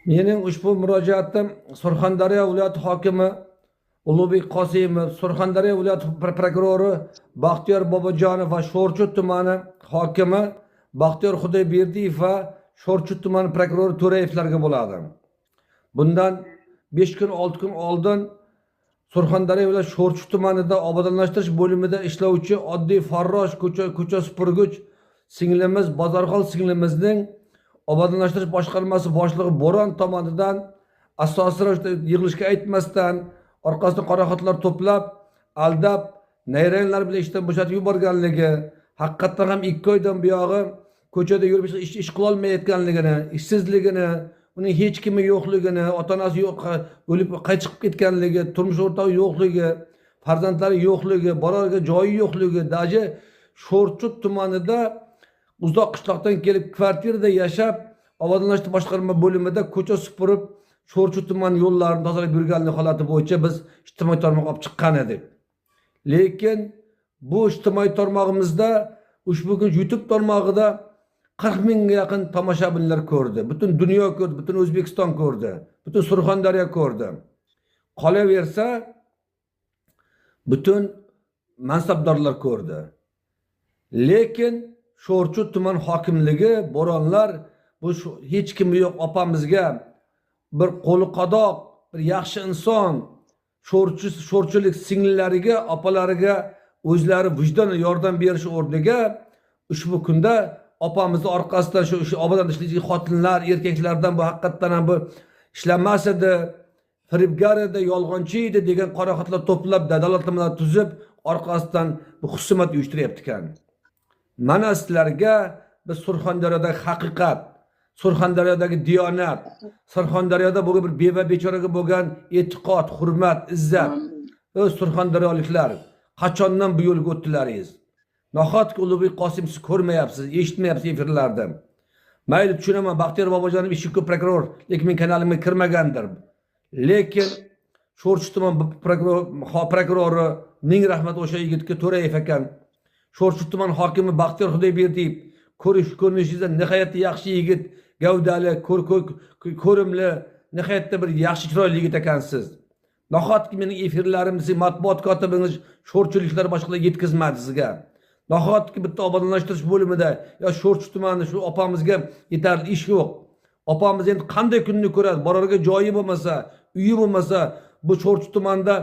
Mening ushbu murojaatim Surxondaryo viloyati hokimi Ulug'bek Qosimov, Surxondaryo viloyati prokurori Baxtiyor Bobojonov va Sho'rchi tumani hokimi Baxtiyor Xudoyberdiyev va Sho'rchi tumani prokurori To'rayevlarga bo'ladi. Bundan 5 kun 6 kun oldin Surxondaryo viloyati Sho'rchi tumanida obodonlashtirish bo'limida ishlovchi oddiy farrosh ko'cha supurgich singlimiz Bozorxon singlimizning obodonlashtirish boshqarmasi boshlig'i Bo'ron tomonidan asosiy ravishda yig'ilishga aytmasdan orqasidan qora xotlar to'plab, aldab, nayranglar bilan ishdan bo'shatib yuborganligi, haqiqatan ham 2 oydan buyog'i ko'chada yurib ish qila olmayotganligini, ishsizligini, uning hech kimi yo'qligini, ota-onasi yo'q, o'lib qaytib ketganligi, turmush o'rtog'i yo'qligi, farzandlari yo'qligi, borarga joyi yo'qligi, daji Sho'rchi tumanida uzoq qishloqdan kelib kvartirada yashab, obodonlashtirish boshqarma bo'limida ko'cha supurib, Sho'rchi tuman yo'llarini tozalab yurganlik holati bo'yicha biz ijtimoiy tarmoq olib chiqqan edik. Lekin bu ijtimoiy tarmog'imizda ushbu kun YouTube tarmog'ida 40 mingga yaqin tomoshabinlar ko'rdi. Butun dunyo ko'rdi, butun O'zbekiston ko'rdi, butun Surxondaryo ko'rdi. Qolaversa butun mansabdorlar ko'rdi. Lekin Sho'rchi tuman hokimligi Bo'ronlar bu hech kim yo'q opamizga bir qo'li qadoq, bir yaxshi inson, sho'rchilik singlilariga, opalariga o'zlari vijdon yordam berish o'rniga ushbu kunda opamizni orqasidan shu obodonlashtirish xotinlar, erkaklardan bu haqiqatdan ham bu ishlamas edi, firibgar edi, yolg'onchi edi degan qora xotlar to'plab dalolatnomalar tuzib, orqasidan bu husumat uyushtiryapti ekan. Mana sizlarga biz Surxondaryodagi haqiqat, Surxondaryodagi diyonat, Surxondaryoda bo'lgan bir beva bechoraga bo'lgan e'tiqod, hurmat, izzat. O'z surxondaryoliklar, qachondan bu yo'lga o'tdilaringiz? Nahotki Ulug'bek Qosimov siz ko'rmayapsiz, eshitmayapsiz efirlarda. Mayli tushunaman, Baxtiyor Bobojonov ishi ko'p prokuror, lekin men kanalimga kirmagandir. Lekin Sho'rchi tuman prokurori ming rahmat o'sha yigitga To'rayev ekan. Sho'rchi tuman hokimi Baxtiyor Xudoyberdiyev ko'rinishingizda nihoyatda yaxshi yigit, gavdali, ko'rimli, nihoyatda bir yaxshi chiroyli yigit ekansiz. Nahotki mening efirlarimni matbuot kotibingiz sho'rchiliklar boshqalar yetkazmadi sizga. Nahotki bitta obodonlashtirish bo'limida yo Sho'rchi tumanida shu opamizga yetarli ish yo'q. Opamiz endi qanday kunni ko'radi? Borarga joyi bo'lmasa, uyi bo'lmasa, bu Sho'rchi tumanida